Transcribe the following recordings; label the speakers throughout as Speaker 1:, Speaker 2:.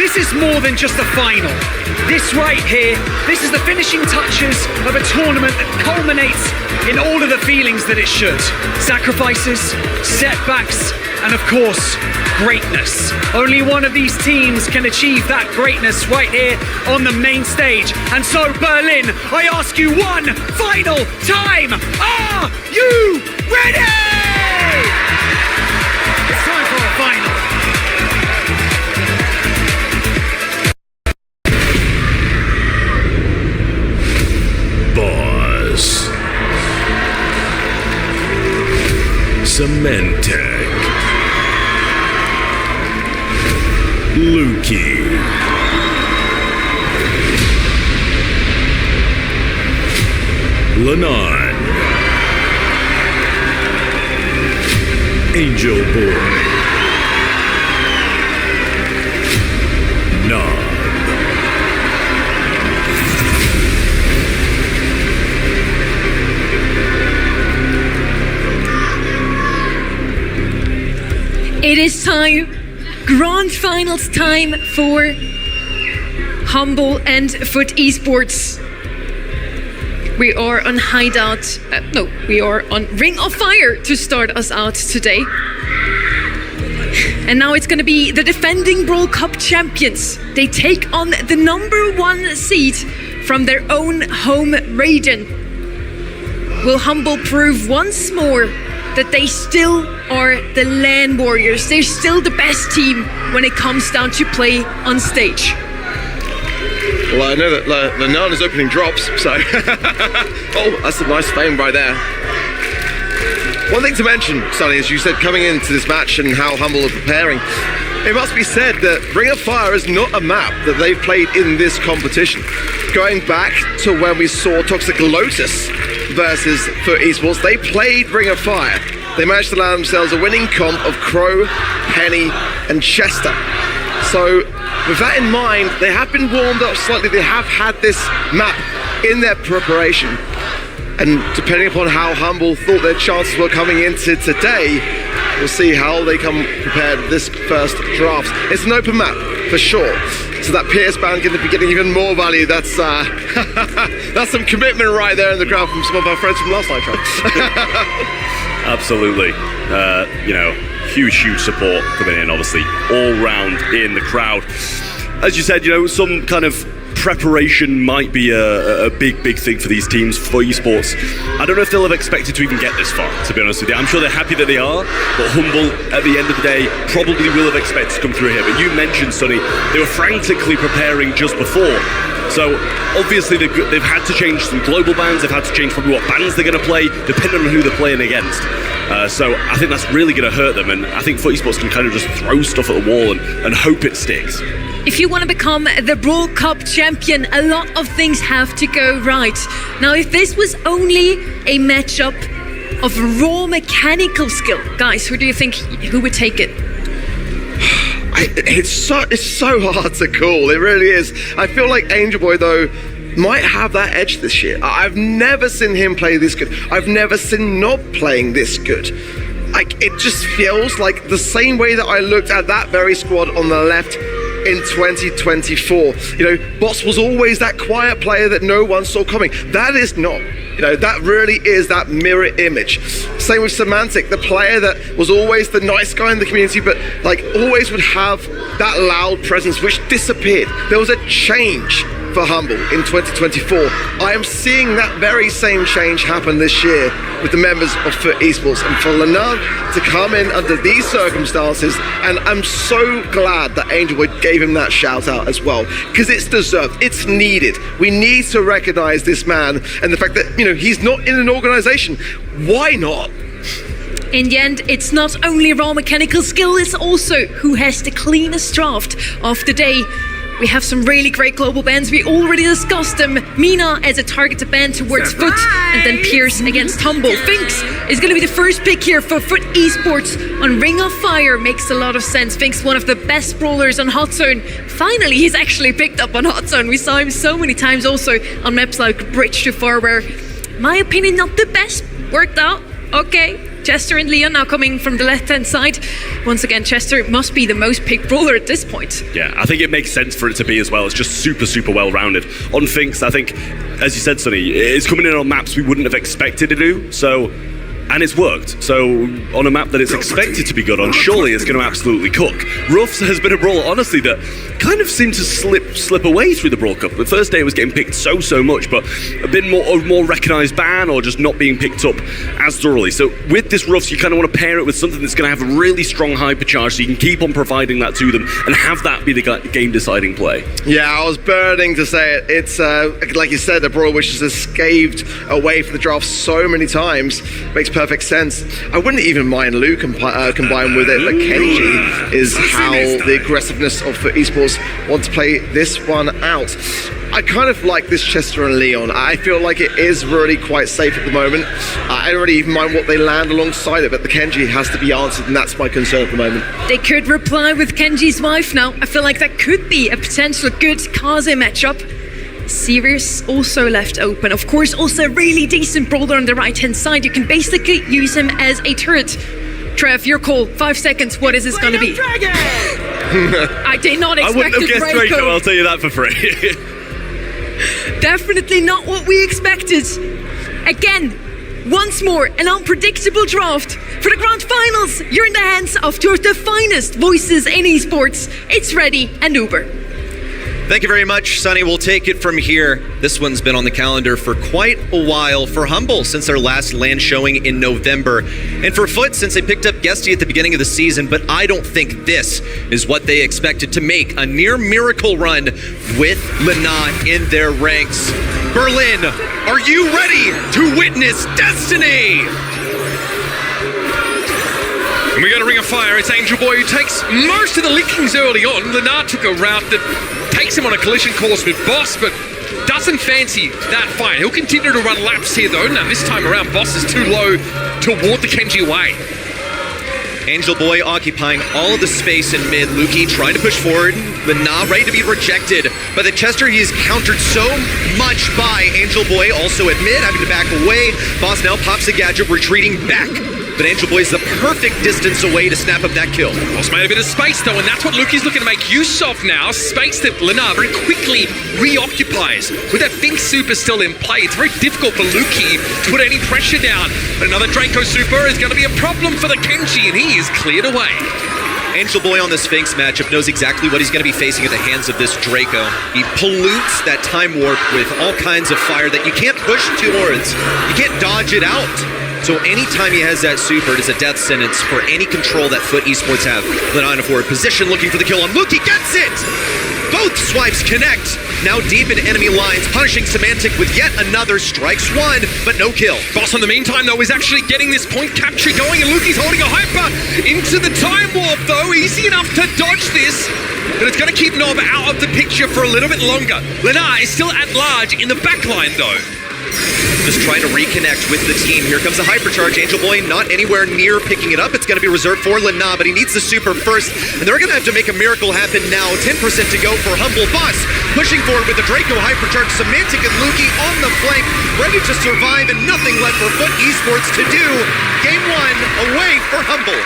Speaker 1: this is more than just a final. This right here, this is the finishing touches of a tournament that culminates in all of the feelings that it should. Sacrifices, setbacks, and of course, greatness. Only one of these teams can achieve that greatness right here on the main stage. And so, Berlin, I ask you one final time, are you ready? It's time for a final.
Speaker 2: Boss. Cementech. Lukey. Lenon. Angel Boy. Nah.
Speaker 3: It is time, grand finals time for HMBLE and FUT esports. We are on Hideout, we are on Ring of Fire to start us out today. And now it's going to be the defending Brawl Cup champions. They take on the #1 seed from their own home region. Will HMBLE prove once more that they still are the LAN warriors? They're still the best team when it comes down to play on stage.
Speaker 4: Well, I know that Lenon is opening drops, so... oh, that's a nice fame right there. One thing to mention, Sonny, as you said, coming into this match and how HMBLE are preparing, it must be said that Ring of Fire is not a map that they've played in this competition. Going back to when we saw Toxic Lotus versus FUT esports, they played Ring of Fire. They managed to land themselves a winning comp of Crow, Penny, and Chester. So, with that in mind, they have been warmed up slightly. They have had this map in their preparation. And depending upon how HMBLE thought their chances were coming into today, we'll see how they come prepared this first draft. It's an open map, for sure. So that Pierce band going to be getting even more value. That's that's some commitment right there in the crowd from some of our friends from last night, right?
Speaker 5: Absolutely. You know, huge support coming in, obviously, all round in the crowd. As you said, you know, some kind of preparation might be a big thing for these teams for esports. I don't know if they'll have expected to even get this far, to be honest with you. I'm sure they're happy that they are, but HMBLE, at the end of the day, probably will have expected to come through here. But you mentioned, Sonny, they were frantically preparing just before. So obviously they've had to change some global bans, they've had to change probably what bands they're going to play, depending on who they're playing against. So I think that's really going to hurt them, and I think FUT esports can kind of just throw stuff at the wall and hope it sticks.
Speaker 3: If you want to become the Brawl Cup champion, a lot of things have to go right. Now, if this was only a matchup of raw mechanical skill, guys, who do you think who would take it?
Speaker 4: It's so hard to call. It really is. I feel like Angel Boy, though, might have that edge this year. I've never seen him play this good. I've never seen Nob playing this good. Like, it just feels like the same way that I looked at that very squad on the left in 2024. You know, Boss was always that quiet player that no one saw coming. That is not. You know, that really is that mirror image. Same with Semantic, the player that was always the nice guy in the community, but like always would have that loud presence which disappeared. There was a change for HMBLE in 2024. I am seeing that very same change happen this year with the members of FUT esports, and for Lenon to come in under these circumstances, and I'm so glad that Angel Boy gave him that shout out as well, because it's deserved, it's needed. We need to recognize this man and the fact that, you know, he's not in an organization. Why not?
Speaker 3: In the end, it's not only raw mechanical skill, it's also who has the cleanest draft of the day. We have some really great global bans. We already discussed them. Mina as a targeted ban towards FUT, and then Pierce against HMBLE. Finks is going to be the first pick here for FUT esports on Ring of Fire. Makes a lot of sense. Finks, one of the best brawlers on Hot Zone. Finally, he's actually picked up on Hot Zone. We saw him so many times also on maps like Bridge to Far, where, my opinion, not the best. Worked out. Okay. Chester and Leon now coming from the left-hand side. Once again, Chester must be the most picked brawler at this point.
Speaker 5: Yeah, I think it makes sense for it to be as well. It's just super, super well-rounded. On Finks, I think, as you said, Sonny, it's coming in on maps we wouldn't have expected to do, so... And it's worked. So on a map that it's expected to be good on, surely it's going to absolutely cook. Ruffs has been a brawler, honestly, that kind of seemed to slip away through the Brawl Cup. The first day it was getting picked so much, but a bit more recognised ban or just not being picked up as thoroughly. So with this Ruffs, you kind of want to pair it with something that's going to have a really strong hypercharge, so you can keep on providing that to them and have that be the game-deciding play.
Speaker 4: Yeah, I was burning to say it. It's, like you said, a brawler which has escaped away from the draft so many times. Makes perfect sense. I wouldn't even mind Lou combined with it, but Kenji is how the aggressiveness of FUT Esports want to play this one out. I kind of like this Chester and Leon. I feel like it is really quite safe at the moment. I don't really even mind what they land alongside it, but the Kenji has to be answered, and that's my concern at the moment.
Speaker 3: They could reply with Kenji's wife now. I feel like that could be a potential good Kaze matchup. Sirius also left open. Of course, also a really decent brawler on the right-hand side. You can basically use him as a turret. Trev, your call. 5 seconds. What is this going to be? I did not expect
Speaker 5: I wouldn't have guessed Draco, I'll tell you that for free.
Speaker 3: Definitely not what we expected. Again, once more, an unpredictable draft. For the grand finals, you're in the hands of two of the finest voices in esports. It's Ready and Uber.
Speaker 2: Thank you very much, Sonny. We'll take it from here. This one's been on the calendar for quite a while. For Humble, since their last land showing in November. And for FUT, since they picked up Guesty at the beginning of the season. But I don't think this is what they expected to make a near miracle run with Lana in their ranks. Berlin, are you ready to witness destiny?
Speaker 6: And we got a Ring of Fire. It's Angel Boy who takes most of the lickings early on. Leonard took a route that takes him on a collision course with Boss, but doesn't fancy that fight. He'll continue to run laps here, though. Now, this time around, Boss is too low to ward the Kenji away.
Speaker 2: Angel Boy occupying all of the space in mid. Luki trying to push forward. Lana ready to be rejected. But the Chester, he is countered so much by Angel Boy. Also at mid, having to back away. Boss now pops the gadget, retreating back. But Angel Boy is the perfect distance away to snap up that kill.
Speaker 6: Boss made a bit of space, though, and that's what Luki's looking to make use of now. Space that Lana very quickly reoccupies. With that Finks super still in play, it's very difficult for Luki to put any pressure down. But another Draco super is going to be a problem for the Kenji, and he is cleared away.
Speaker 2: Angel Boy on this Finks matchup knows exactly what he's going to be facing at the hands of this Draco. He pollutes that time warp with all kinds of fire that you can't push towards. You can't dodge it out. So anytime he has that super, it is a death sentence for any control that FUT Esports have. Lana in a forward position, looking for the kill on Luki, gets it! Both swipes connect. Now deep in enemy lines, punishing Semantic with yet another strikes one, but no kill.
Speaker 6: Boss, in the meantime, though, is actually getting this point capture going, and Luki's holding a hyper into the time warp, though. Easy enough to dodge this, but it's going to keep Nob out of the picture for a little bit longer. Lana is still at large in the backline, though.
Speaker 2: Just trying to reconnect with the team. Here comes the hypercharge. Angel Boy not anywhere near picking it up. It's going to be reserved for Lana, but he needs the super first, and they're going to have to make a miracle happen now. 10% to go for Humble. Boss pushing forward with the Draco hypercharge. Semantic and Luki on the flank, ready to survive, and nothing left for FUT Esports to do. Game one away for Humble.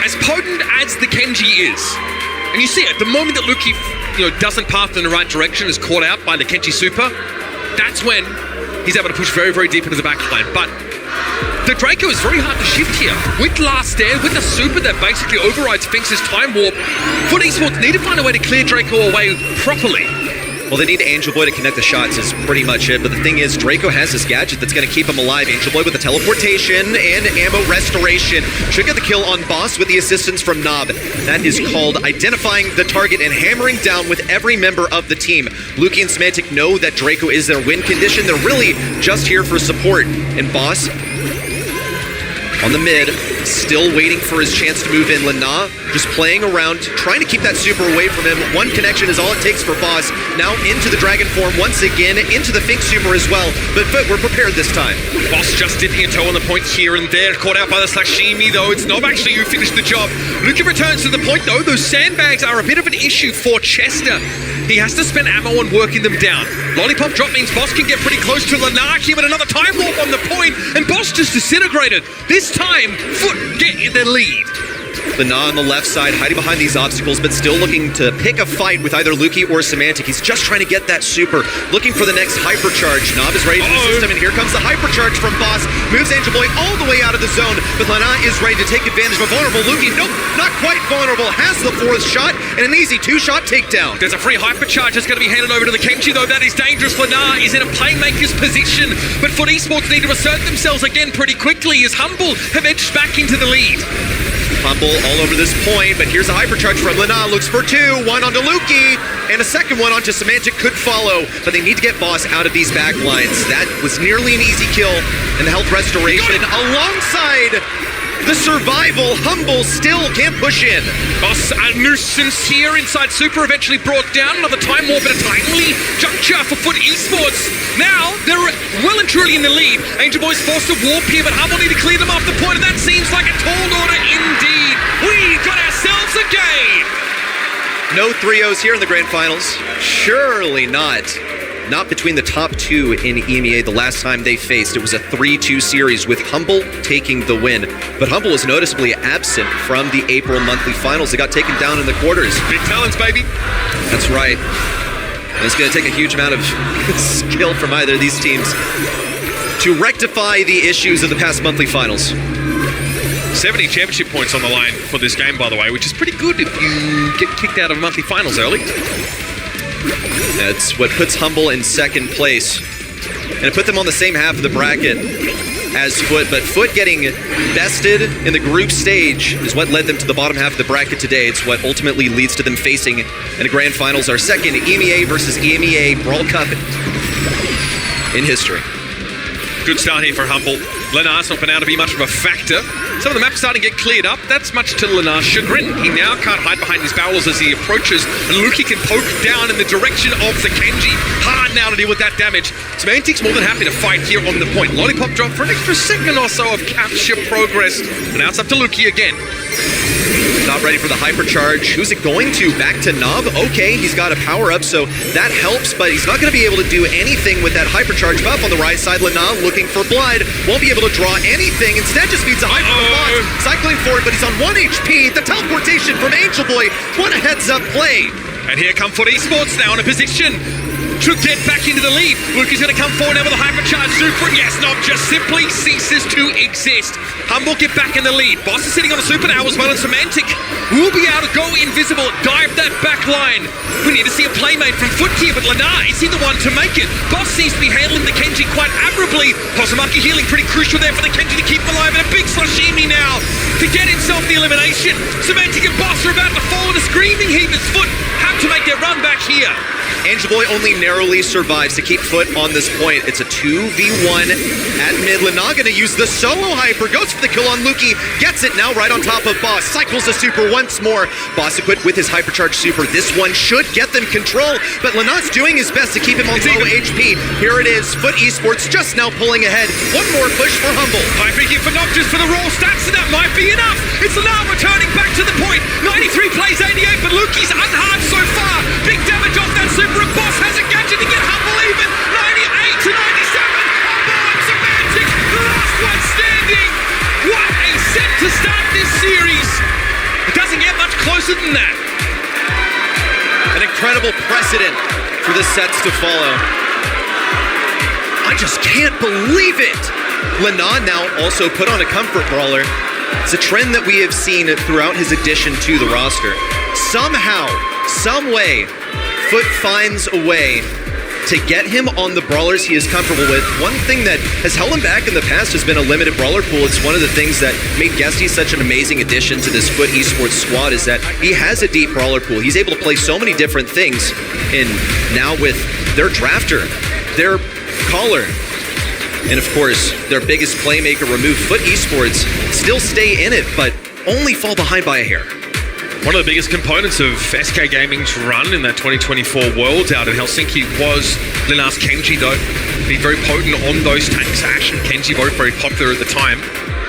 Speaker 6: As potent as the Kenji is, and you see at the moment that Luki doesn't path in the right direction, is caught out by the Kenji super, that's when he's able to push very, very deep into the backline. But the Draco is very hard to shift here. With Last Dare, with the super that basically overrides Finks' time warp, FUT Esports need to find a way to clear Draco away properly.
Speaker 2: Well, they need Angel Boy to connect the shots is pretty much it. But the thing is, Draco has this gadget that's going to keep him alive. Angel Boy with the teleportation and ammo restoration. Should get the kill on Boss with the assistance from Nob. That is called identifying the target and hammering down with every member of the team. Luki and Semantic know that Draco is their win condition. They're really just here for support. And Boss on the mid, still waiting for his chance to move in. Lana just playing around, trying to keep that super away from him. One connection is all it takes for Boss. Now into the Dragon form once again, into the Fink super as well. But we're prepared this time.
Speaker 6: Boss just dipping a toe on the point here and there, caught out by the sashimi though. It's not actually who finished the job. Luki returns to the point though. Those sandbags are a bit of an issue for Chester. He has to spend ammo on working them down. Lollipop drop means Boss can get pretty close to Lanaki, but another time warp on the point, and Boss just disintegrated. This time, FUT get in the lead.
Speaker 2: Lana on the left side, hiding behind these obstacles, but still looking to pick a fight with either Luki or Semantic. He's just trying to get that super, looking for the next hypercharge. Nob is ready for the system, and here comes the hypercharge from Boss. Moves Angel Boy all the way out of the zone, but Lana is ready to take advantage of a vulnerable Luki. Nope, not quite vulnerable. Has the fourth shot, and an easy two-shot takedown.
Speaker 6: There's a free hypercharge that's going to be handed over to the Kenji, though. That is dangerous. Lana is in a playmaker's position, but FUT Esports need to assert themselves again pretty quickly as Humble have edged back into the lead.
Speaker 2: Humble all over this point, but here's a hypercharge from Lana. Looks for two, one onto Luki, and a second one onto Semantic could follow, but they need to get Boss out of these back lines. That was nearly an easy kill, and the health restoration alongside the survival. Humble still can't push in.
Speaker 6: Boss, a nuisance here inside Super, eventually brought down. Another time warp at a timely juncture for FUT Esports. Now, they're well and truly in the lead. Angel Boy's forced to warp here, but Humble need to clear them off the point, and that seems like a tall order indeed. We got ourselves a game.
Speaker 2: No 3-0s here in the grand finals. Surely not. Not between the top two in EMEA. The last time they faced, it was a 3-2 series with Humble taking the win. But Humble was noticeably absent from the April monthly finals. They got taken down in the quarters.
Speaker 6: Big talents, baby.
Speaker 2: That's right. And it's going to take a huge amount of skill from either of these teams to rectify the issues of the past monthly finals.
Speaker 6: 70 championship points on the line for this game, by the way, which is pretty good if you get kicked out of monthly finals early.
Speaker 2: That's what puts Humble in second place. And it put them on the same half of the bracket as FUT, but FUT getting bested in the group stage is what led them to the bottom half of the bracket today. It's what ultimately leads to them facing in the grand finals our second EMEA versus EMEA Brawl Cup in history.
Speaker 6: Good start here for Humble. Lenar's not been able to be much of a factor. Some of the maps starting to get cleared up. That's much to Lenar's chagrin. He now can't hide behind his barrels as he approaches, and Luki can poke down in the direction of the Kenji. Hard now to deal with that damage. Semantic's more than happy to fight here on the point. Lollipop drop for an extra second or so of capture progress. And now it's up to Luki again.
Speaker 2: Not ready for the hypercharge. Who's it going to? Back to Nob? Okay, he's got a power-up, so that helps, but he's not going to be able to do anything with that hypercharge buff on the right side. Lana looking for blood. Won't be able to draw anything. Instead just feeds a hyper from Boss. Cycling forward, but he's on 1 HP. The teleportation from Angel Boy. What a heads-up play.
Speaker 6: And here come FUT Esports now in a position to get back into the lead. Luki's going to come forward now with a hypercharge super, and yes, Nob just simply ceases to exist. Humble get back in the lead. Boss is sitting on a super now as well, and Semantic will be able to go invisible, dive that back line. We need to see a playmate from FUT here, but Lana, is he the one to make it? Boss seems to be handling the Kenji quite admirably. Hosumaki healing pretty crucial there for the Kenji to keep him alive, and a big sashimi now to get himself the elimination. Semantic and Boss are about to fall in a screaming heap as FUT have to make their run back here.
Speaker 2: Angel Boy only narrowly survives to keep FUT on this point. It's a 2v1 at mid. Lana gonna use the solo hyper, goes for the kill on Luki, gets it now right on top of Boss, cycles the super once more. Boss equipped with his hypercharge super. This one should get them control, but Lana's doing his best to keep him on low HP. Here it is, FUT Esports just now pulling ahead. One more push for Humble.
Speaker 6: Hyper here for Nob just for the raw stats, and that might be enough. It's Lana returning back to the point. 93 plays 88, but Luki's unharmed so far. Big damage off that super. And Boss has a gadget to get Humble even. 98 to 97. Humble and Semantic, the last one standing. What a set to start this series. It doesn't get much closer than that.
Speaker 2: An incredible precedent for the sets to follow. I just can't believe it. Lana now also put on a comfort brawler. It's a trend that we have seen throughout his addition to the roster. Somehow, some way, FUT finds a way to get him on the brawlers he is comfortable with. One thing that has held him back in the past has been a limited brawler pool. It's one of the things that made Guesty such an amazing addition to this FUT Esports squad is that he has a deep brawler pool. He's able to play so many different things. And now with their drafter, their caller, And of course, their biggest playmaker, Remove FUT Esports, still stay in it, but only fall behind by a hair.
Speaker 6: One of the biggest components of SK Gaming's run in that 2024 Worlds out in Helsinki was Linar's Kenji, though. Being very potent on those tanks. Ash and Kenji both very popular at the time.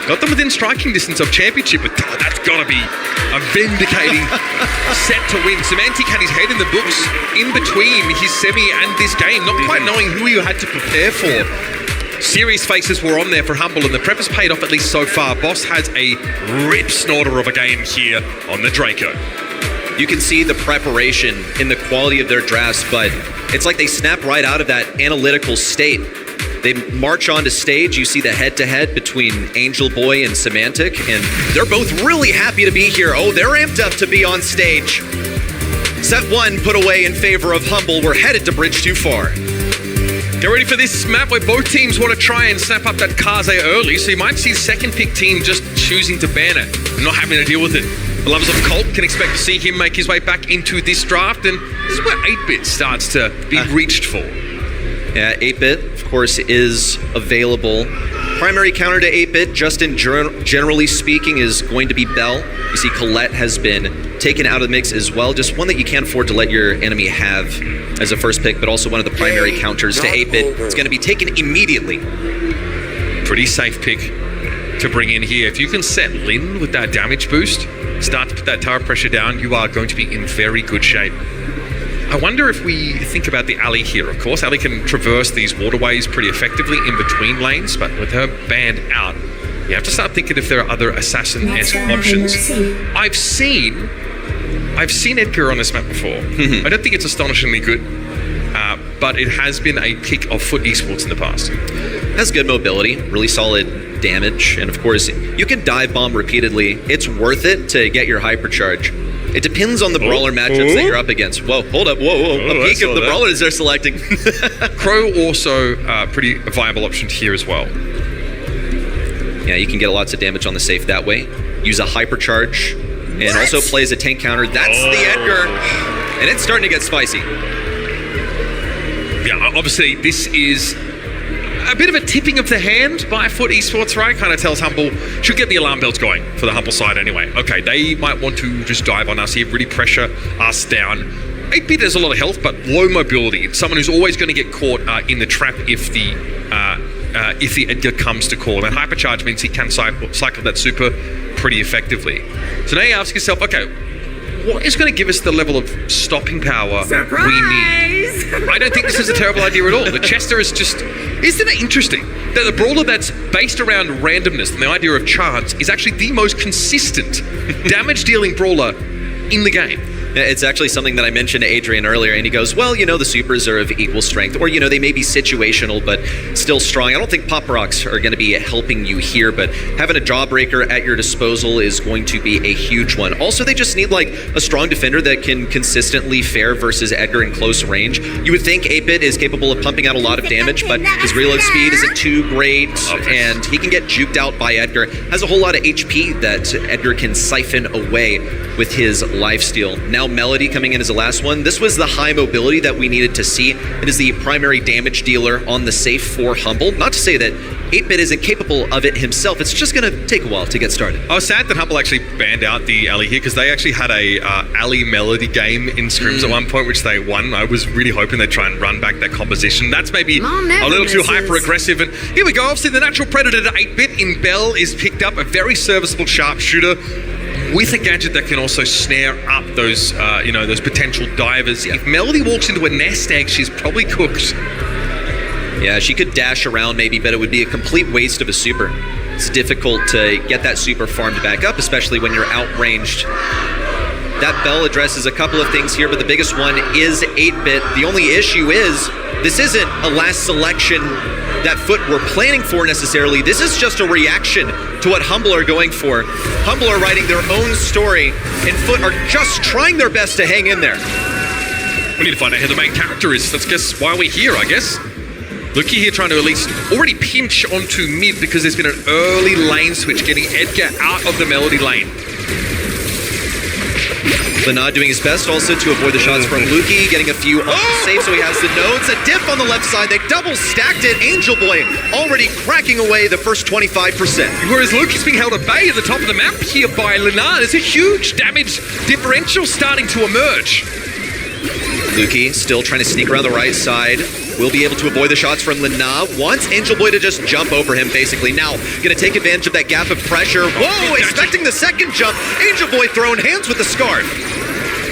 Speaker 6: Got them within striking distance of championship, but that's got to be a vindicating set to win. Semantic had his head in the books in between his semi and this game, not quite knowing who he had to prepare for. Serious faces were on there for Humble, and the prep has paid off at least so far. Boss has a rip snorter of a game here on the Draco.
Speaker 2: You can see the preparation in the quality of their drafts, but it's like they snap right out of that analytical state. They march onto stage, you see the head-to-head between Angel Boy and Semantic, and they're both really happy to be here. Oh, they're amped up to be on stage. Set 1 put away in favor of Humble. We're headed to Bridge Too Far.
Speaker 6: Get ready for this map where both teams want to try and snap up that Kaze early, so you might see second pick team just choosing to ban it and not having to deal with it. The lovers of Colt can expect to see him make his way back into this draft, and this is where 8-Bit starts to be reached for.
Speaker 2: Yeah, 8-Bit, of course, is available. Primary counter to 8-Bit, just in generally speaking, is going to be Bell. You see Colette has been taken out of the mix as well. Just one that you can't afford to let your enemy have as a first pick, but also one of the primary counters to 8-Bit. It's going to be taken immediately.
Speaker 6: Pretty safe pick to bring in here. If you can set Lin with that damage boost, start to put that tower pressure down, you are going to be in very good shape. I wonder if we think about the alley here. Of course, alley can traverse these waterways pretty effectively in between lanes, but with her banned out, you have to start thinking if there are other assassin-esque options. I've seen Edgar on this map before. I don't think it's astonishingly good, but it has been a pick of FUT Esports in the past.
Speaker 2: Has good mobility, really solid damage, and of course, you can dive bomb repeatedly. It's worth it to get your hypercharge. It depends on the brawler matchups that you're up against. Whoa, hold up, whoa. A peek of the brawlers they're selecting.
Speaker 6: Crow also pretty viable option here as well.
Speaker 2: Yeah, you can get lots of damage on the safe that way. Use a hypercharge, and also plays a tank counter. That's the Edgar, and it's starting to get spicy.
Speaker 6: Yeah, obviously this is a bit of a tipping of the hand by FUT Esports, right? Kind of tells Humble, should get the alarm bells going for the Humble side anyway. Okay, they might want to just dive on us here, really pressure us down. 8-Bit has a lot of health, but low mobility. It's someone who's always going to get caught in the trap if the Edgar comes to call. And hypercharge means he can cycle that super pretty effectively. So now you ask yourself, okay, what is going to give us the level of stopping power we need? I don't think this is a terrible idea at all. The Chester is just... Isn't it interesting that the brawler that's based around randomness and the idea of chance is actually the most consistent damage-dealing brawler in the game?
Speaker 2: It's actually something that I mentioned to Adrian earlier, and he goes, well, you know, the supers are of equal strength, or, you know, they may be situational, but still strong. I don't think Pop Rocks are going to be helping you here, but having a Jawbreaker at your disposal is going to be a huge one. Also, they just need, like, a strong defender that can consistently fare versus Edgar in close range. You would think 8-Bit is capable of pumping out a lot of damage, but his reload speed isn't too great, and he can get juked out by Edgar. Has a whole lot of HP that Edgar can siphon away with his lifesteal. Now Melody coming in as the last one. This was the high mobility that we needed to see. It is the primary damage dealer on the safe for Humble. Not to say that 8-Bit isn't capable of it himself. It's just going to take a while to get started.
Speaker 6: I was sad that Humble actually banned out the alley here because they actually had a alley Melody game in scrims at one point, which they won. I was really hoping they'd try and run back that composition. That's maybe a little too hyper-aggressive. And here we go. Obviously, the natural predator to 8-Bit in Bell is picked up. A very serviceable sharpshooter with a gadget that can also snare up those, those potential divers. Yeah. If Melody walks into a nest egg, she's probably cooked.
Speaker 2: Yeah, she could dash around maybe, but it would be a complete waste of a super. It's difficult to get that super farmed back up, especially when you're outranged. That Bell addresses a couple of things here, but the biggest one is 8-Bit. The only issue is this isn't a last selection that FUT were planning for necessarily. This is just a reaction to what Humble are going for. Humble are writing their own story, and FUT are just trying their best to hang in there.
Speaker 6: We need to find out who the main character is. That's guess why we're here, I guess. Lucky here trying to at least already pinch onto mid because there's been an early lane switch getting Edgar out of the Melody lane.
Speaker 2: Lana doing his best also to avoid the shots from Luki, getting a few on the safe, so he has the nodes. A diff on the left side, they double stacked it. Angel Boy already cracking away the first 25%.
Speaker 6: Whereas Luki's being held at bay at the top of the map here by Lana. There's a huge damage differential starting to emerge.
Speaker 2: Luki still trying to sneak around the right side. Will be able to avoid the shots from Lana. Wants Angel Boy to just jump over him, basically. Now, gonna take advantage of that gap of pressure. Whoa, expecting the second jump. Angel Boy throwing hands with the scarf.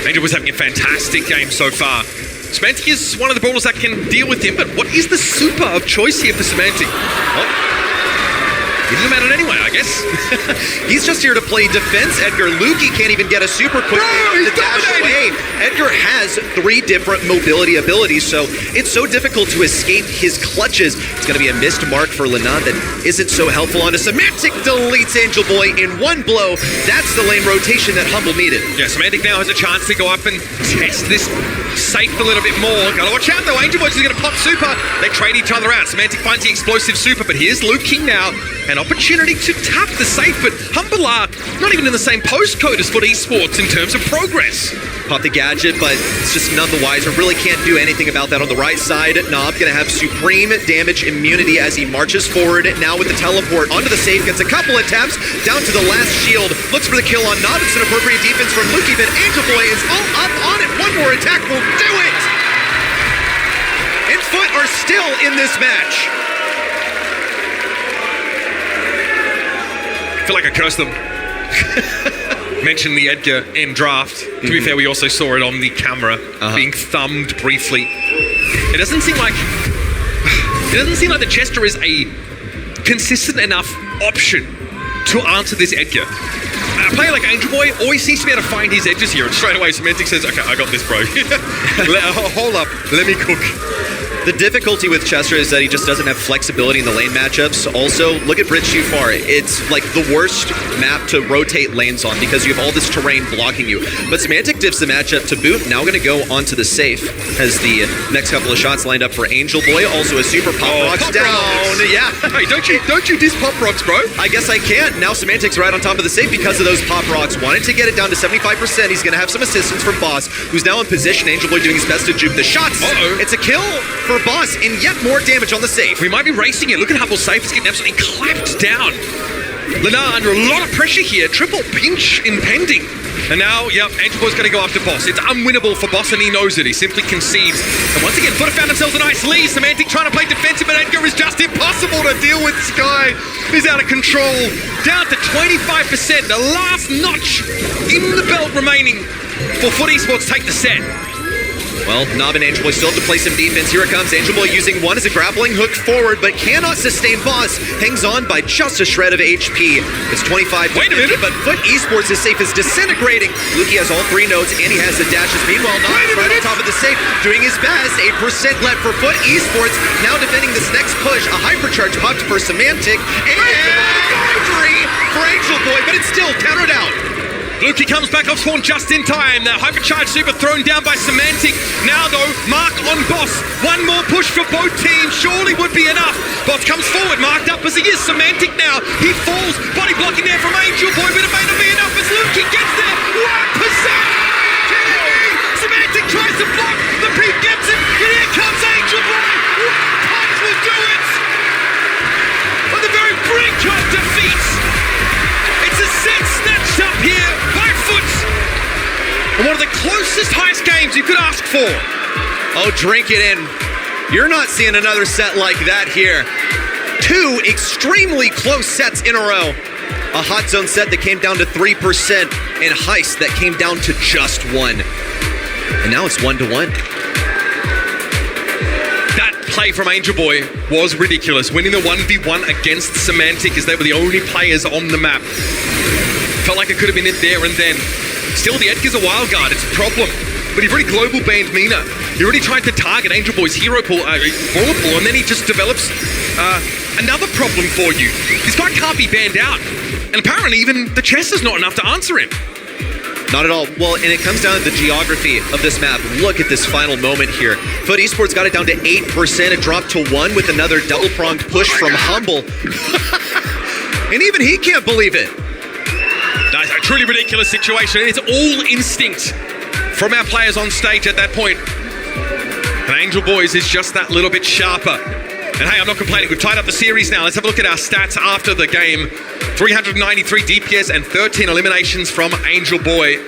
Speaker 6: Angel was having a fantastic game so far. Semantic is one of the brawlers that can deal with him, but what is the super of choice here for Semantic? Well, he doesn't matter anyway, I guess.
Speaker 2: He's just here to play defense, Edgar. Luki can't even get a super quick
Speaker 6: he's
Speaker 2: to dash away. Edgar has 3 different mobility abilities, so it's so difficult to escape his clutches. It's going to be a missed mark for Lana that isn't so helpful onto Semantic. Deletes Angel Boy in one blow. That's the lane rotation that Humble needed.
Speaker 6: Yeah, Semantic now has a chance to go up and test this safe a little bit more. Gotta watch out though, Angel Boy is going to pop super. They trade each other out. Semantic finds the explosive super, but here's Luki now. An opportunity to tap the safe, but Humble are not even in the same postcode as FUT Esports in terms of progress.
Speaker 2: Pop the gadget, but it's just none the wiser. Really can't do anything about that on the right side. Nob gonna have supreme damage immunity as he marches forward. Now with the teleport onto the safe, gets a couple of taps down to the last shield. Looks for the kill on Nob. It's an appropriate defense from Luki, but Angel Boy is all up on it. One more attack will do it! And FUT are still in this match.
Speaker 6: I feel like I cursed them. Mentioned the Edgar end draft. To be fair, we also saw it on the camera being thumbed briefly. It doesn't seem like the Chester is a consistent enough option to answer this Edgar. A player like Angel Boy always seems to be able to find his edges here, and straight away Semantic says, okay, I got this, bro. Hold up, let me cook.
Speaker 2: The difficulty with Chester is that he just doesn't have flexibility in the lane matchups. Also, look at Bridge Too Far. It's like the worst map to rotate lanes on because you have all this terrain blocking you. But Semantic diffs the matchup to boot. Now going to go onto the safe as the next couple of shots lined up for Angel Boy. Also a super Pop Rocks
Speaker 6: Pop
Speaker 2: down.
Speaker 6: Rocks.
Speaker 2: Yeah.
Speaker 6: Hey, don't you diss Pop Rocks, bro?
Speaker 2: I guess I can't. Now Semantic's right on top of the safe because of those Pop Rocks. Wanted to get it down to 75%. He's going to have some assistance from Boss, who's now in position. Angel Boy doing his best to juke the shots. It's a kill for Boss and yet more damage on the safe.
Speaker 6: We might be racing it. Look at Hubble's safe. It's getting absolutely clapped down. Lana under a lot of pressure here. Triple pinch impending. And now, Angel Boy's going to go after Boss. It's unwinnable for Boss, and he knows it. He simply concedes. And once again, FUT have found themselves a nice lead. Semantic trying to play defensive, but Edgar is just impossible to deal with. Sky is out of control. Down to 25%. The last notch in the belt remaining for FUT Esports take the set.
Speaker 2: Well, Nob and Angel Boy still have to play some defense. Here it comes. Angel Boy using one as a grappling hook forward, but cannot sustain Boss. Hangs on by just a shred of HP. It's 25.
Speaker 6: Wait a minute.
Speaker 2: But FUT Esports' safe is disintegrating. Luki has all 3 nodes, and he has the dashes. Meanwhile, Nob is right on top of the safe, doing his best. 8% left for FUT Esports. Now defending this next push. A hypercharge popped for Semantic. And victory for Angel Boy, but it's still countered out.
Speaker 6: Luki comes back off spawn just in time. The hypercharge super thrown down by Semantic. Now though, Mark on Boss. One more push for both teams surely would be enough. Boss comes forward, marked up as he is. Semantic now. He falls. Body blocking there from Angel Boy, but it may not be enough as Luki gets there. 1%! Semantic tries to block. The peak gets it. And here comes Angel Boy. One punch will do it. On the very brink of defeat. It's a set snatched up here by FUT. And one of the closest heist games you could ask for.
Speaker 2: Oh, drink it in. You're not seeing another set like that here. 2 extremely close sets in a row. A hot zone set that came down to 3%, and heist that came down to just 1. And now it's 1-1.
Speaker 6: That play from Angel Boy was ridiculous. Winning the 1v1 against Semantic as they were the only players on the map. Felt like it could have been it there and then. Still, the Edgar's a wild card. It's a problem. But he already global banned Mina. He already tried to target Angel Boy's hero pool, brawler pool, and then he just develops another problem for you. This guy can't be banned out. And apparently even the chest is not enough to answer him.
Speaker 2: Not at all. Well, and it comes down to the geography of this map. Look at this final moment here. FUT Esports got it down to 8%. It dropped to 1 with another double-pronged push from Humble. And even he can't believe it.
Speaker 6: truly ridiculous situation. It's all instinct from our players on stage at that point. And Angel Boys is just that little bit sharper. And hey, I'm not complaining. We've tied up the series now. Let's have a look at our stats after the game. 393 DPS and 13 eliminations from Angel Boy.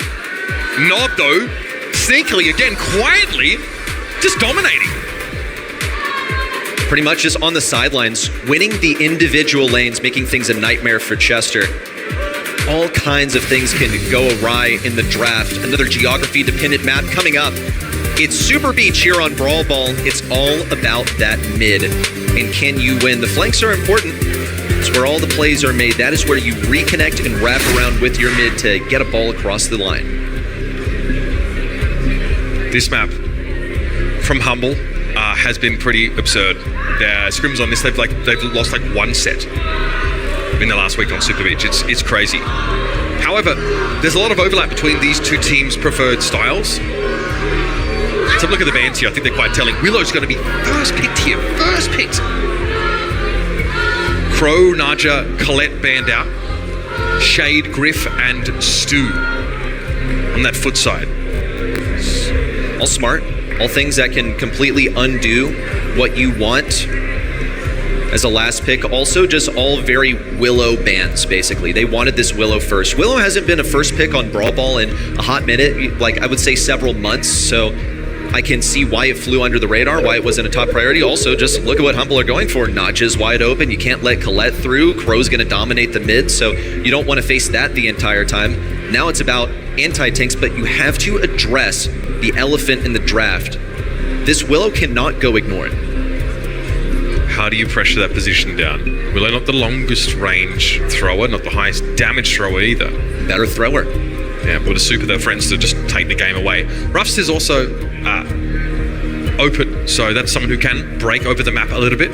Speaker 6: Nod, though, sneakily, again, quietly, just dominating.
Speaker 2: Pretty much just on the sidelines, winning the individual lanes, making things a nightmare for Chester. All kinds of things can go awry in the draft. Another geography-dependent map coming up. It's Super Beach here on Brawl Ball. It's all about that mid. And can you win? The flanks are important. It's where all the plays are made. That is where you reconnect and wrap around with your mid to get a ball across the line.
Speaker 6: This map from Humble has been pretty absurd. Their scrims on this, they've lost like one set in the last week on Super Beach. It's crazy. However, there's a lot of overlap between these two teams' preferred styles. Let's have a look at the bans here. I think they're quite telling. Willow's going to be first picked here. First picked. Crow, Naja, Colette banned out. Shade, Griff, and Stu on that foot side.
Speaker 2: All smart. All things that can completely undo what you want as a last pick. Also, just all very Willow bans, basically. They wanted this Willow first. Willow hasn't been a first pick on Brawl Ball in a hot minute, like I would say several months, so I can see why it flew under the radar, why it wasn't a top priority. Also, just look at what Humble are going for. Notches wide open. You can't let Colette through. Crow's going to dominate the mid, so you don't want to face that the entire time. Now it's about anti-tanks, but you have to address the elephant in the draft. This Willow cannot go ignored.
Speaker 6: How do you pressure that position down? Willow not the longest range thrower, not the highest damage thrower either.
Speaker 2: Better thrower.
Speaker 6: Yeah, but a super their friends to just take the game away. Ruffs is also open, so that's someone who can break over the map a little bit.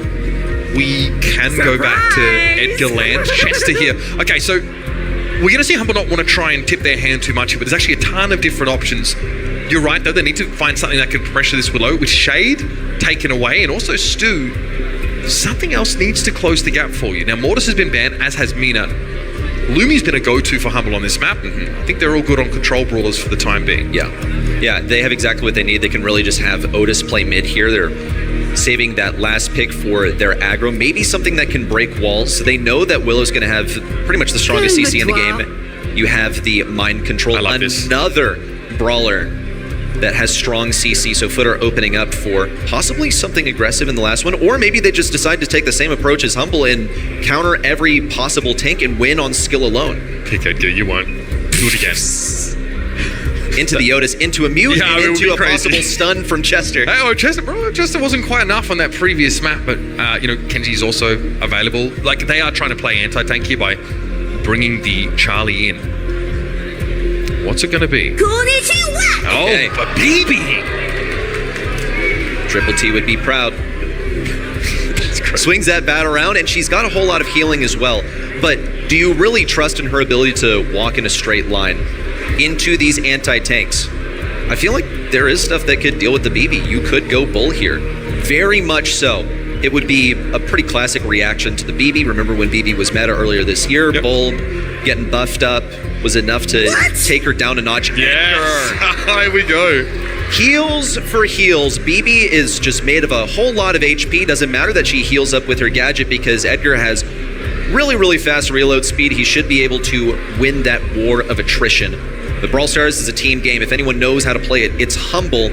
Speaker 6: We can go back to Edgar Land, Chester here. Okay, so we're going to see Humble not want to try and tip their hand too much here, but there's actually a ton of different options. You're right, though, they need to find something that can pressure this Willow, with Shade taken away, and also Stu. Something else needs to close the gap for you. Now, Mortis has been banned, as has Mina. Lumi's been a go-to for Humble on this map. I think they're all good on control brawlers for the time being.
Speaker 2: Yeah, they have exactly what they need. They can really just have Otis play mid here. They're saving that last pick for their aggro. Maybe something that can break walls. They know that Willow's going to have pretty much the strongest CC in the game. You have the mind control.
Speaker 6: I love this.
Speaker 2: Another brawler that has strong CC, so FUT are opening up for possibly something aggressive in the last one, or maybe they just decide to take the same approach as Humble and counter every possible tank and win on skill alone.
Speaker 6: Pick Edgar, you won't. Do it again.
Speaker 2: Into the Otis, into a mute, and into a possible stun from Chester.
Speaker 6: Hey, Chester wasn't quite enough on that previous map, but Kenji's also available. Like, they are trying to play anti-tank here by bringing the Charlie in. What's it going to be?
Speaker 2: Okay.
Speaker 6: Oh, a BB!
Speaker 2: Triple T would be proud. Swings that bat around, and she's got a whole lot of healing as well. But do you really trust in her ability to walk in a straight line into these anti-tanks? I feel like there is stuff that could deal with the BB. You could go Bull here. Very much so. It would be a pretty classic reaction to the BB. Remember when BB was meta earlier this year? Yep. Bull getting buffed up was enough to take her down a notch.
Speaker 6: Yes, here we go.
Speaker 2: Heals for heals. BB is just made of a whole lot of HP. Doesn't matter that she heals up with her gadget because Edgar has really, really fast reload speed. He should be able to win that war of attrition. The Brawl Stars is a team game. If anyone knows how to play it, it's Humble.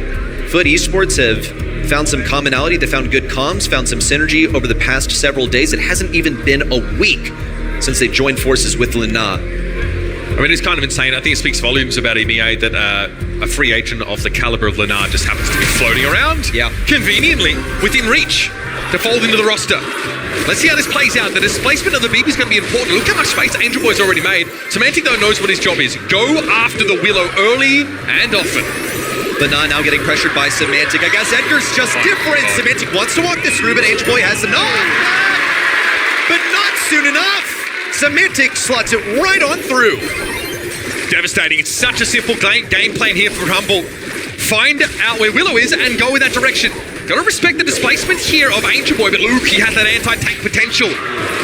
Speaker 2: FUT Esports have found some commonality. They found good comms, found some synergy over the past several days. It hasn't even been a week since they joined forces with Lina.
Speaker 6: I mean, it's kind of insane. I think it speaks volumes about EMEA that a free agent of the caliber of Lina just happens to be floating around conveniently within reach to fold into the roster. Let's see how this plays out. The displacement of the BB is going to be important. Look how much space Angel Boy's already made. Semantic, though, knows what his job is. Go after the Willow early and often.
Speaker 2: Lina now getting pressured by Semantic. I guess Edgar's just different. Semantic wants to walk this through, but Angel Boy has the knock. But not soon enough. Semantic slots it right on through.
Speaker 6: Devastating. It's such a simple game plan here for Humble. Find out where Willow is and go in that direction. Gotta respect the displacement here of Angel Boy, but Luke, he has that anti-tank potential.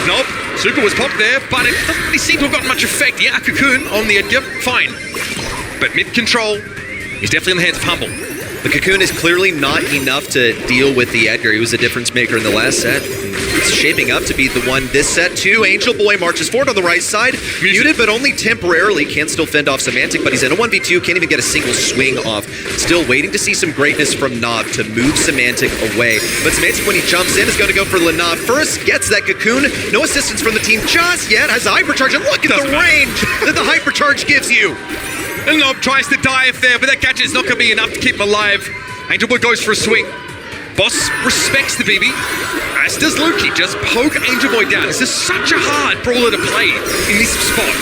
Speaker 6: Nope, Super was popped there, but it doesn't really seem to have gotten much effect. Yeah, Cocoon on the Edgar, fine. But mid-control, he's definitely in the hands of Humble.
Speaker 2: The Cocoon is clearly not enough to deal with the Edgar. He was a difference maker in the last set. It's shaping up to be the one this set too. Angel Boy marches forward on the right side. Muted, but only temporarily. Can still fend off Semantic, but he's in a 1v2. Can't even get a single swing off. Still waiting to see some greatness from Nob to move Semantic away. But Semantic, when he jumps in, is going to go for Lena. First, gets that Cocoon. No assistance from the team just yet. Has a Hypercharge, and look at the range that the Hypercharge gives you.
Speaker 6: And Nob tries to dive there, but that gadget is not going to be enough to keep him alive. Angel Boy goes for a swing. Boss respects the BB, as does Lukey. Just poke Angel Boy down. This is such a hard brawler to play in this spot.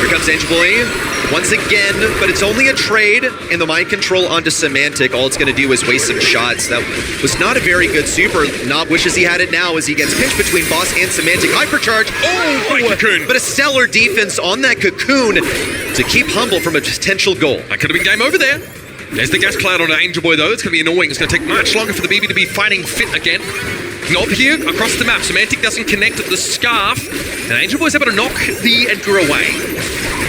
Speaker 2: Here comes Angel Boy once again, but it's only a trade, and the mind control onto Semantic. All it's going to do is waste some shots. That was not a very good super. Nob wishes he had it now as he gets pinched between Boss and Semantic. Hypercharge.
Speaker 6: Right Cocoon.
Speaker 2: But a stellar defense on that Cocoon to keep Humble from a potential goal.
Speaker 6: That could have been game over there. There's the gas cloud on Angel Boy though. It's going to be annoying. It's going to take much longer for the BB to be fighting fit again. Nob here across the map. Semantic doesn't connect at the scarf, and Angel Boy's able to knock the Edgar away.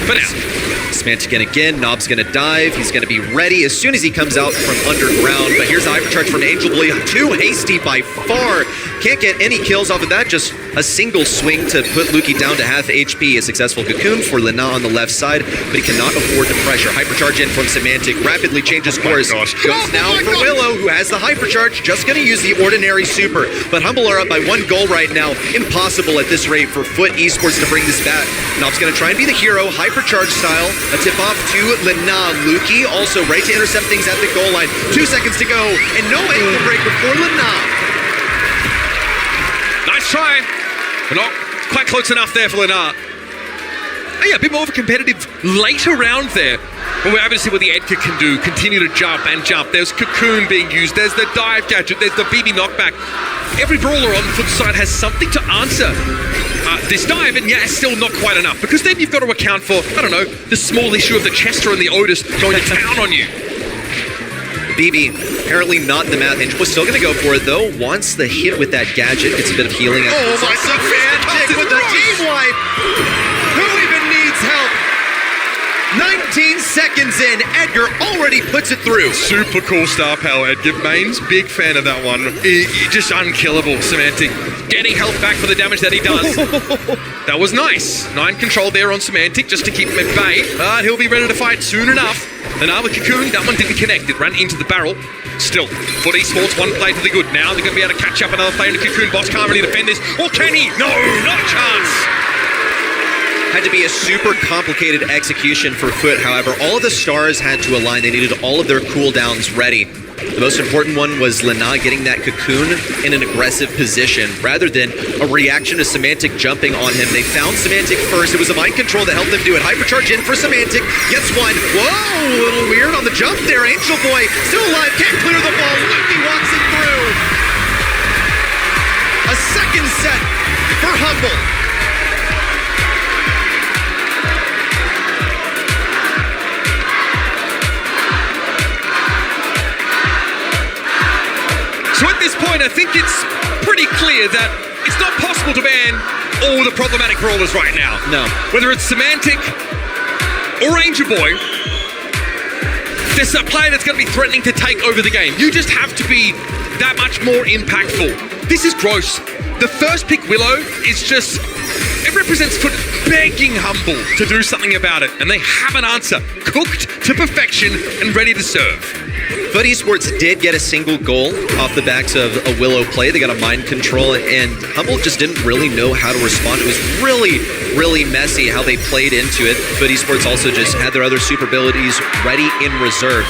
Speaker 6: But now,
Speaker 2: Semantic in again. Nob's going to dive. He's going to be ready as soon as he comes out from underground. But here's the Hypercharge from Angel Boy. Too hasty by far. Can't get any kills off of that. Just a single swing to put Lukey down to half HP. A successful Cocoon for Lena on the left side, but he cannot afford the pressure. Hypercharge in from Semantic. Rapidly changes course. Goes now for Willow, who has the Hypercharge. Just going to use the ordinary super. But Humble are up by 1 goal right now. Impossible at this rate for FUT Esports to bring this back. Nob's going to try and be the hero. Hypercharge style. A tip off to Lena. Lukey also right to intercept things at the goal line. 2 seconds to go, and no ankle break before Lena.
Speaker 6: nice try, but not quite close enough there for Lena. Oh yeah, a bit more of a competitive later round there. But we're able to see what the Edgar can do. Continue to jump and jump. There's Cocoon being used. There's the dive gadget. There's the BB knockback. Every brawler on the FUT side has something to answer this dive, and yeah, still not quite enough. Because then you've got to account for, I don't know, the small issue of the Chester and the Otis going to town on you.
Speaker 2: BB, apparently not the math. Angel was still going to go for it, though. Wants the hit with that gadget. Gets a bit of healing.
Speaker 6: Oh, my
Speaker 2: Semantic with the team wipe. Who even needs help? 19 seconds in, Edgar already puts it through.
Speaker 6: Super cool star power, Edgar. Main's big fan of that one. Just unkillable, Semantic. Getting health back for the damage that he does. That was nice. 9 control there on Semantic just to keep him at bay. But he'll be ready to fight soon enough. And with Cocoon, that one didn't connect. It ran into the barrel. Still, FUT Esports, 1 play to the good. Now they're going to be able to catch up another play into Cocoon. Boss can't really defend this. Or can he? No, not a chance.
Speaker 2: Had to be a super complicated execution for FUT. However, all of the stars had to align. They needed all of their cooldowns ready. The most important one was Lena getting that Cocoon in an aggressive position rather than a reaction to Semantic jumping on him. They found Semantic first. It was a mind control that helped them do it. Hypercharge in for Semantic. Gets one. Whoa, a little weird on the jump there. Angel Boy still alive. Can't clear the ball. Lukey walks it through. A second set for Humble.
Speaker 6: So at this point, I think it's pretty clear that it's not possible to ban all the problematic brawlers right now.
Speaker 2: No.
Speaker 6: Whether it's Semantic or Angel Boy, there's a player that's going to be threatening to take over the game. You just have to be that much more impactful. This is gross. The first pick, Willow, is just... it represents FUT begging Humble to do something about it, and they have an answer, cooked to perfection and ready to serve.
Speaker 2: FUT Esports did get a single goal off the backs of a Willow play. They got a mind control, and Humble just didn't really know how to respond. It was really, really messy how they played into it. FUT Esports also just had their other super abilities ready in reserve.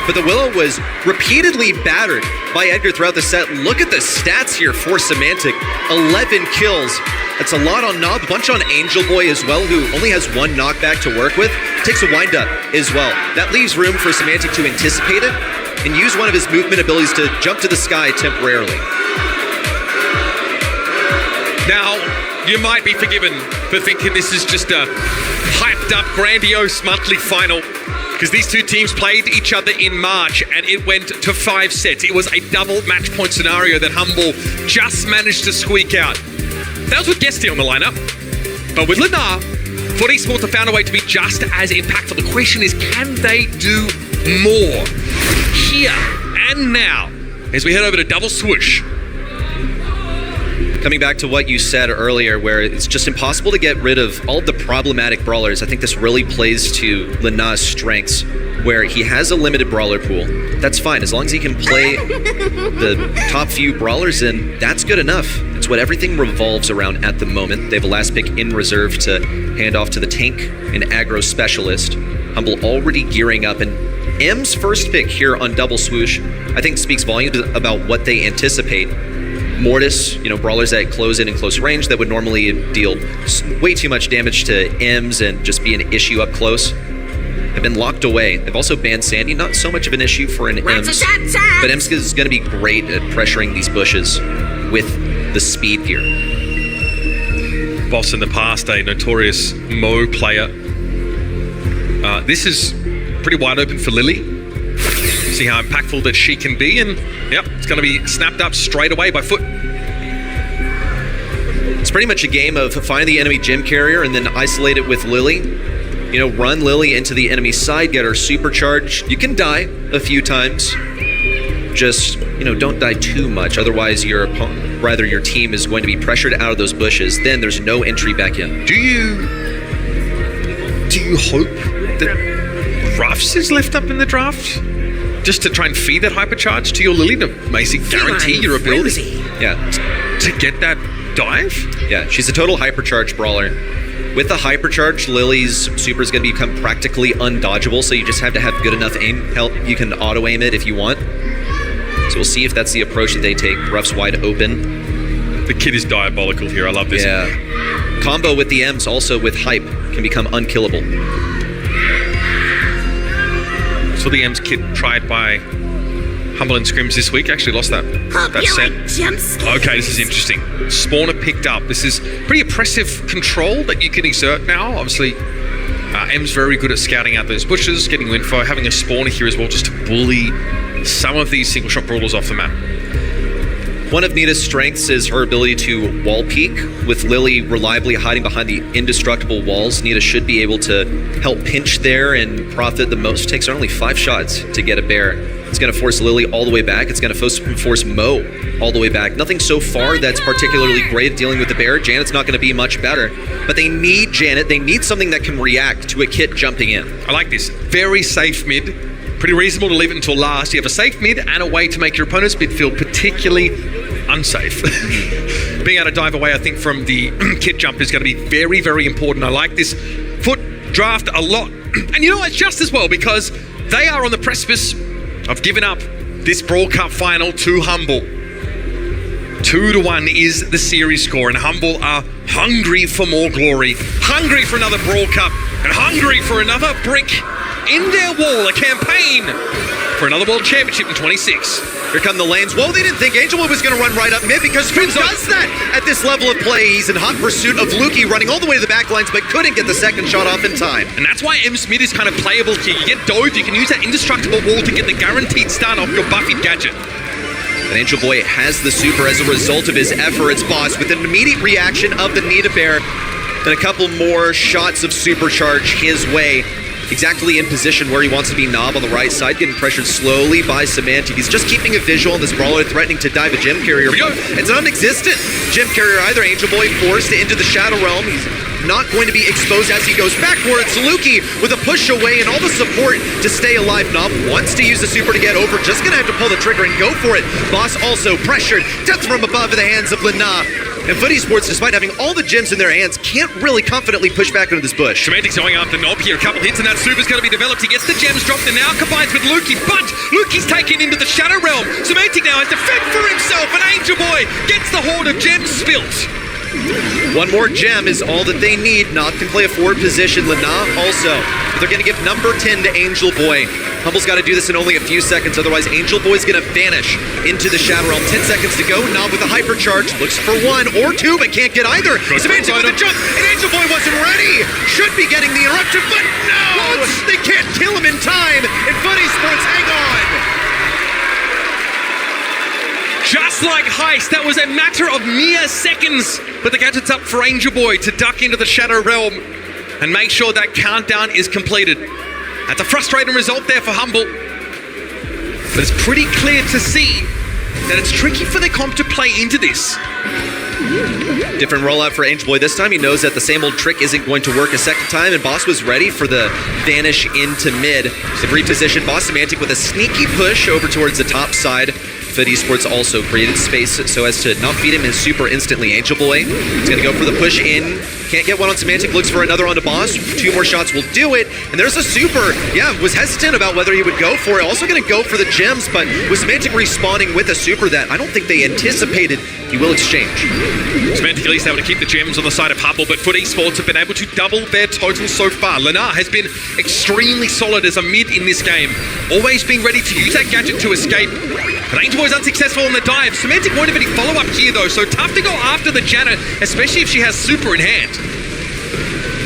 Speaker 2: But the Willow was repeatedly battered by Edgar throughout the set. Look at the stats here for Semantic. 11 kills. That's a lot on Nob, a bunch on Angel Boy as well, who only has 1 knockback to work with. Takes a wind-up as well. That leaves room for Semantic to anticipate it and use one of his movement abilities to jump to the sky temporarily.
Speaker 6: Now, you might be forgiven for thinking this is just a hyped-up, grandiose monthly final. because these two teams played each other in March and it went to 5 sets. It was a double match point scenario that Humble just managed to squeak out. That was with Guesty on the lineup, but with Lenar, FUT Esports have found a way to be just as impactful. The question is, can they do more here and now as we head over to Double Swoosh?
Speaker 2: Coming back to what you said earlier, where it's just impossible to get rid of all of the problematic brawlers, I think this really plays to Lenar's strengths, where he has a limited brawler pool. That's fine, as long as he can play the top few brawlers, then that's good enough. It's what everything revolves around at the moment. They have a last pick in reserve to hand off to the tank and aggro specialist. Humble already gearing up, and M's first pick here on Double Swoosh, I think speaks volumes about what they anticipate. Mortis, brawlers that close in close range that would normally deal way too much damage to M's and just be an issue up close, have been locked away. They've also banned Sandy, not so much of an issue for an M's, but M's is going to be great at pressuring these bushes with the speed gear.
Speaker 6: Boss in the past, a notorious Mo player. This is pretty wide open for Lily. See how impactful that she can be, and yep, it's going to be snapped up straight away by FUT.
Speaker 2: It's pretty much a game of find the enemy gym carrier and then isolate it with Lily. Run Lily into the enemy side, get her supercharged. You can die a few times. Just, don't die too much. Otherwise, your team is going to be pressured out of those bushes. Then there's no entry back in.
Speaker 6: Do you hope that Ruffs is left up in the draft? Just to try and feed that hypercharge to your Lily to basically guarantee your ability?
Speaker 2: Yeah.
Speaker 6: To get that dive?
Speaker 2: Yeah, she's a total hypercharge brawler. With the hypercharge, Lily's super is going to become practically undodgeable, so you just have to have good enough aim. You can auto-aim it if you want. So we'll see if that's the approach that they take. Ruff's wide open.
Speaker 6: The kid is diabolical here. I love this.
Speaker 2: Yeah. Combo with the M's, also with hype, can become unkillable.
Speaker 6: So the M's kit tried by Humble and Scrims this week. Actually lost that set. Okay, this is interesting. Spawner picked up. This is pretty oppressive control that you can exert now. Obviously, M's very good at scouting out those bushes, getting info, having a spawner here as well, just to bully some of these single shot brawlers off the map.
Speaker 2: One of Nita's strengths is her ability to wall peek. With Lily reliably hiding behind the indestructible walls, Nita should be able to help pinch there and profit the most. It takes her only 5 shots to get a bear. It's going to force Lily all the way back. It's going to force Mo all the way back. Nothing so far that's particularly great at dealing with the bear. Janet's not going to be much better, but they need Janet. They need something that can react to a kit jumping in.
Speaker 6: I like this. Very safe mid. Pretty reasonable to leave it until last. You have a safe mid and a way to make your opponent's mid feel particularly unsafe. Being able to dive away, I think, from the kit jump is going to be very, very important. I like this FUT draft a lot. And it's just as well because they are on the precipice of giving up this Brawl Cup Final to Humble. 2-1 is the series score, and Humble are hungry for more glory, hungry for another Brawl Cup, and hungry for another brick in their wall, a campaign for another World Championship in 26.
Speaker 2: Here come the lanes. Whoa, they didn't think Angel Boy was going to run right up mid because who does that at this level of play? He's in hot pursuit of Lukey, running all the way to the back lines, but couldn't get the second shot off in time.
Speaker 6: And that's why M's mid is kind of playable here. You get dove, you can use that indestructible wall to get the guaranteed stun off your buffied gadget.
Speaker 2: And Angel Boy has the super as a result of his efforts, boss, with an immediate reaction of the Nita Bear and a couple more shots of supercharge his way. Exactly in position where he wants to be Knob on the right side, getting pressured slowly by Semantic. He's just keeping a visual on this brawler, threatening to dive a gym carrier. It's an non-existent gym carrier either. Angel Boy forced into the Shadow Realm. He's not going to be exposed as he goes backwards. Luki with a push away and all the support to stay alive. Knob wants to use the super to get over, just going to have to pull the trigger and go for it. Boss also pressured. Death from above in the hands of Lena. And FUT Esports, despite having all the gems in their hands, can't really confidently push back into this bush.
Speaker 6: Semantic's going after Knob here. A couple hits and that super's going to be developed. He gets the gems dropped and now combines with Lukey, but Lukey's taken into the Shadow Realm. Semantic now has to fend for himself, and Angel Boy gets the horde of gems spilt.
Speaker 2: One more gem is all that they need. Nob can play a forward position. Lana also. They're going to give number 10 to Angel Boy. Humble's got to do this in only a few seconds, otherwise Angel Boy's going to vanish into the Shadow Realm. 10 seconds to go. Nob with a hypercharge. Looks for 1 or 2, but can't get either. Semantic with a jump, and Angel Boy wasn't ready. Should be getting the interruption, but no! They can't kill him in time, and FUT Esports hang on.
Speaker 6: Just like Heist, that was a matter of mere seconds. But the gadget's up for Angel Boy to duck into the Shadow Realm and make sure that countdown is completed. That's a frustrating result there for Humble. But it's pretty clear to see that it's tricky for the comp to play into this.
Speaker 2: Different rollout for Angel Boy this time. He knows that the same old trick isn't going to work a second time, and Boss was ready for the vanish into mid. So reposition Boss Semantic with a sneaky push over towards the top side. FUT Esports also created space so as to not feed him his super instantly. Angel Boy is going to go for the push in. Can't get one on Semantic, looks for another onto Boss. 2 more shots will do it, and there's a super. Yeah, was hesitant about whether he would go for it. Also going to go for the gems, but with Semantic respawning with a super that I don't think they anticipated he will exchange.
Speaker 6: Semantic at least able to keep the gems on the side of Humble, but FUT Esports have been able to double their total so far. Lana has been extremely solid as a mid in this game, always being ready to use that gadget to escape. But Angel Boy's unsuccessful on the dive. Semantic won't have any follow-up here though, so tough to go after the Janet, especially if she has super in hand.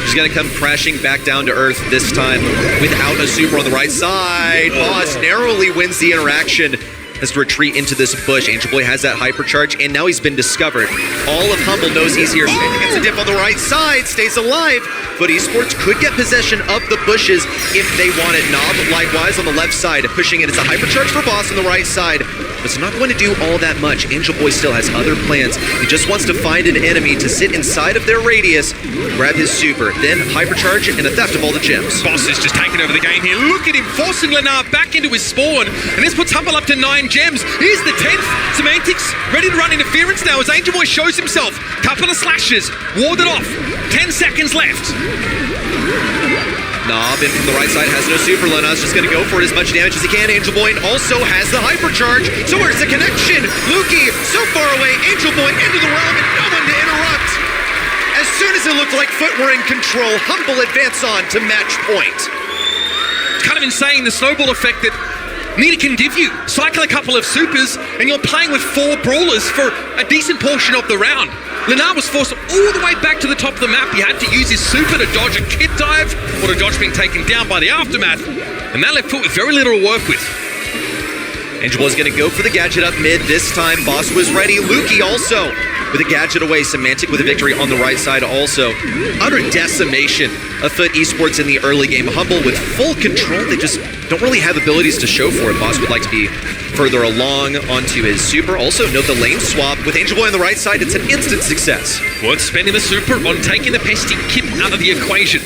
Speaker 2: She's going to come crashing back down to earth this time without a super on the right side. Boss narrowly wins the interaction. Has to retreat into this bush. Angel Boy has that hypercharge, and now he's been discovered. All of Humble knows he's here. Semantic gets a dip on the right side, stays alive. But Esports could get possession of the bushes if they want it. Nob, likewise, on the left side, pushing it. It's a hypercharge for Boss on the right side. But it's not going to do all that much. Angel Boy still has other plans. He just wants to find an enemy to sit inside of their radius, grab his super, then hypercharge and a theft of all the gems.
Speaker 6: Boss is just taking over the game here. Look at him forcing Lana back into his spawn. And this puts Humble up to 9 gems. Here's the 10th. Semantics ready to run interference now as Angel Boy shows himself. Couple of slashes. Warded off. 10 seconds left.
Speaker 2: Nob in from the right side has no super. Lana's just going to go for it as much damage as he can. Angel Boy also has the hypercharge. So where's the connection? Lukey so far away. Angel Boy into the realm and no one to interrupt. As soon as it looked like FUT were in control, Humble advance on to match point.
Speaker 6: It's kind of insane, the snowball effect that Nina can give you. Cycle a couple of supers and you're playing with 4 brawlers for a decent portion of the round. Lana was forced all the way back to the top of the map. He had to use his super to dodge a kit dive or to dodge being taken down by the aftermath. And that left FUT with very little to work with.
Speaker 2: Angel Boy's going to go for the gadget up mid this time. Boss was ready. Lukey also with a gadget away. Semantic with a victory on the right side also. Utter decimation of FUT Esports in the early game. Humble with full control. They just don't really have abilities to show for it. Boss would like to be further along onto his super. Also note the lane swap. With Angel Boy on the right side, it's an instant success.
Speaker 6: Worth spending the super on taking the pesty kit out of the equation.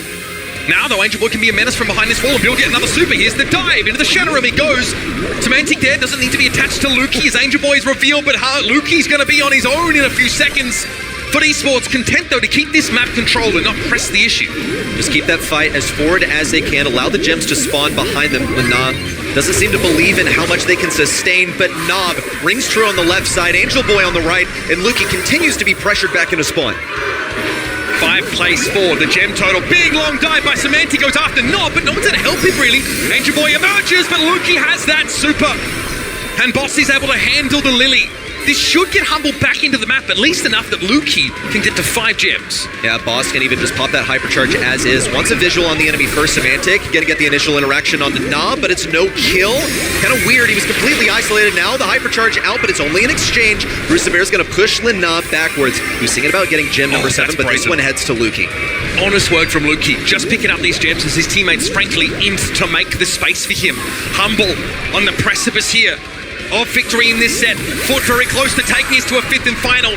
Speaker 6: Now, though, Angel Boy can be a menace from behind this wall and build yet another super. Here's the dive. Into the Shadow Realm he goes. Semantic there doesn't need to be attached to Lukey as Angel Boy is revealed, but Lukey's going to be on his own in a few seconds. FUT Esports content, though, to keep this map controlled and not press the issue.
Speaker 2: Just keep that fight as forward as they can. Allow the gems to spawn behind them. Lana doesn't seem to believe in how much they can sustain, but Nob rings true on the left side. Angel Boy on the right, and Lukey continues to be pressured back into spawn.
Speaker 6: 5 plays 4, the gem total. Big long dive by Semantic goes after Nob, but no one's going to help him really. Angel Boy emerges, but Lukey has that super. And Boss is able to handle the Lily. This should get Humble back into the map, at least enough that Lukey can get to 5 gems.
Speaker 2: Yeah, Boss can even just pop that hypercharge as is. Wants a visual on the enemy first. Semantic gonna get the initial interaction on the Nob, but it's no kill. Kind of weird, he was completely isolated. Now the hypercharge out, but it's only an exchange. Bruce Bear's gonna push Lana backwards. He was thinking about getting gem number 7, but this one heads to Lukey.
Speaker 6: Honest word from Lukey, just picking up these gems as his teammates frankly imped to make the space for him. Humble on the precipice here of victory in this set. Fought very close to taking us to a 5th and final.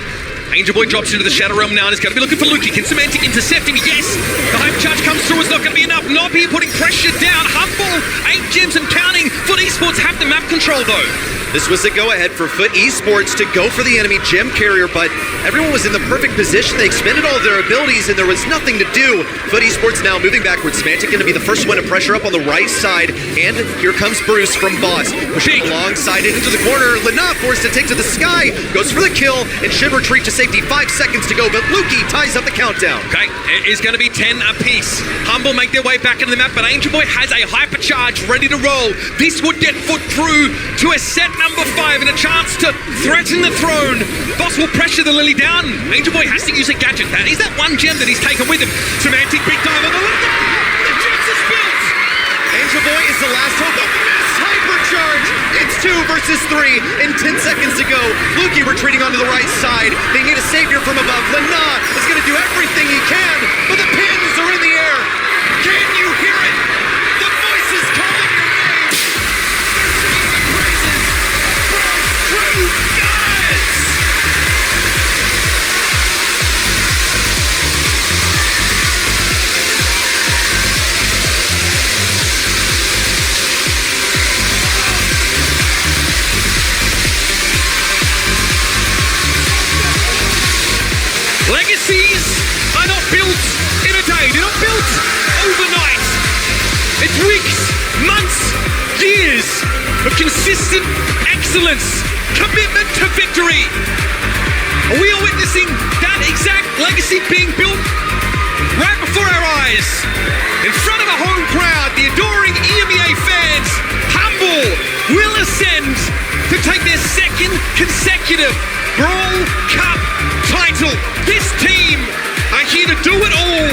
Speaker 6: Angel Boy drops into the Shadow Realm now and is going to be looking for Lukey. Can Semantic intercept him? Yes! The hyper charge comes through. It's not going to be enough. Nob here putting pressure down. Humble, 8 gems and counting. FUT Esports have the map control though.
Speaker 2: This was a go-ahead for FUT Esports to go for the enemy gem carrier, but everyone was in the perfect position. They expended all of their abilities, and there was nothing to do. FUT Esports now moving backwards. Smantic going to be the first one to pressure up on the right side, and here comes Bruce from Boss. Pushing alongside it into the corner. Lena forced to take to the sky, goes for the kill, and should retreat to safety. 5 seconds to go, but Lukey ties up the countdown.
Speaker 6: Okay, it is going to be 10 apiece. Humble make their way back into the map, but Angel Boy has a hypercharge ready to roll. This would get FUT through to a set number 5 and a chance to threaten the throne. Boss will pressure the Lily down. Angel Boy has to use a gadget. That is that one gem that he's taken with him. Semantic big dive on the Lily. The gem's is built.
Speaker 2: Angel Boy is the last hope of this hypercharge. It's 2 versus 3 in 10 seconds to go. Lukey retreating onto the right side. They need a savior from above. Lena is going to do everything he can, but the pins are in the air. Can you hear it? The voices calling your name. They're singing the praises from true gods.
Speaker 6: Legacies are not built in a day. They're not built overnight. It's weeks, months, years of consistent excellence, commitment to victory. We are witnessing that exact legacy being built right before our eyes. In front of a home crowd, the adoring EMEA fans, Humble will ascend to take their second consecutive Brawl Cup title. This team are here to do it all.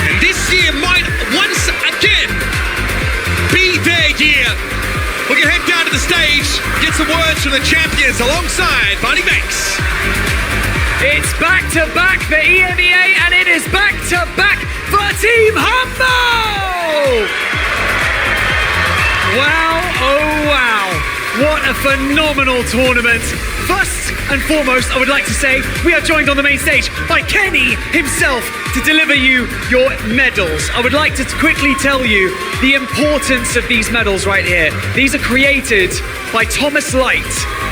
Speaker 6: And this year might once again be their year. We're going to head down to the stage, get some words from the champions alongside Barney Banks.
Speaker 1: It's back-to-back for EMEA, and it is back-to-back for Team Humble! Wow, oh wow. What a phenomenal tournament. First and foremost, I would like to say we are joined on the main stage by Kenny himself to deliver you your medals. I would like to quickly tell you the importance of these medals right here. These are created by Thomas Light,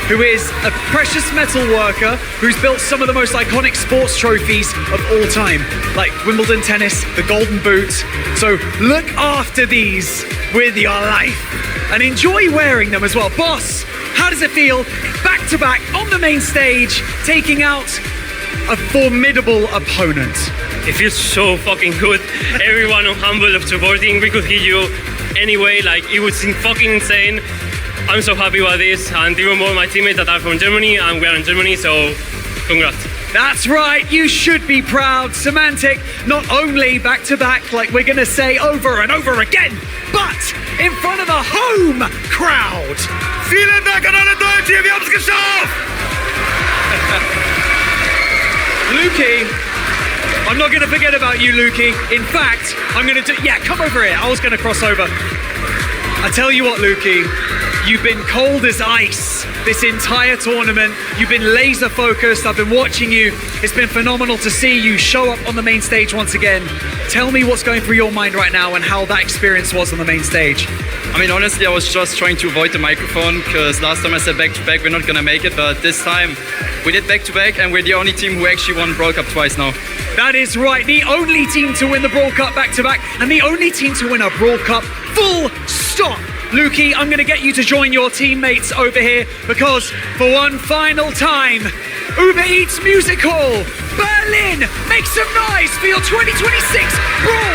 Speaker 1: who is a precious metal worker who's built some of the most iconic sports trophies of all time, like Wimbledon tennis, the Golden Boot. So look after these with your life and enjoy wearing them as well. Boss, how does it feel back to back on the main stage, taking out a formidable opponent?
Speaker 7: It feels so fucking good. Everyone on Humble of supporting, we could hit you anyway, like it was fucking insane. I'm so happy about this, and even more my teammates that are from Germany, and we are in Germany, so congrats.
Speaker 1: That's right, you should be proud. Semantic, not only back to back, like we're gonna say over and over again, but in front of a home crowd.
Speaker 5: Vielen Dank an alle Deutsche, wir haben es geschafft!
Speaker 1: Lukey, I'm not gonna forget about you, Lukey. In fact, I'm gonna do, yeah, come over here. I was gonna cross over. I tell you what, Lukey, you've been cold as ice this entire tournament. You've been laser focused. I've been watching you. It's been phenomenal to see you show up on the main stage once again. Tell me what's going through your mind right now and how that experience was on the main stage.
Speaker 8: I mean, honestly, I was just trying to avoid the microphone because last time I said back-to-back, we're not gonna make it, but this time we did back-to-back, and we're the only team who actually won Brawl Cup twice now.
Speaker 1: That is right, the only team to win the Brawl Cup back-to-back, and the only team to win a Brawl Cup full stop. Lukey, I'm gonna get you to join your teammates over here because for one final time, Uber Eats Music Hall, Berlin, make some noise for your 2026 Brawl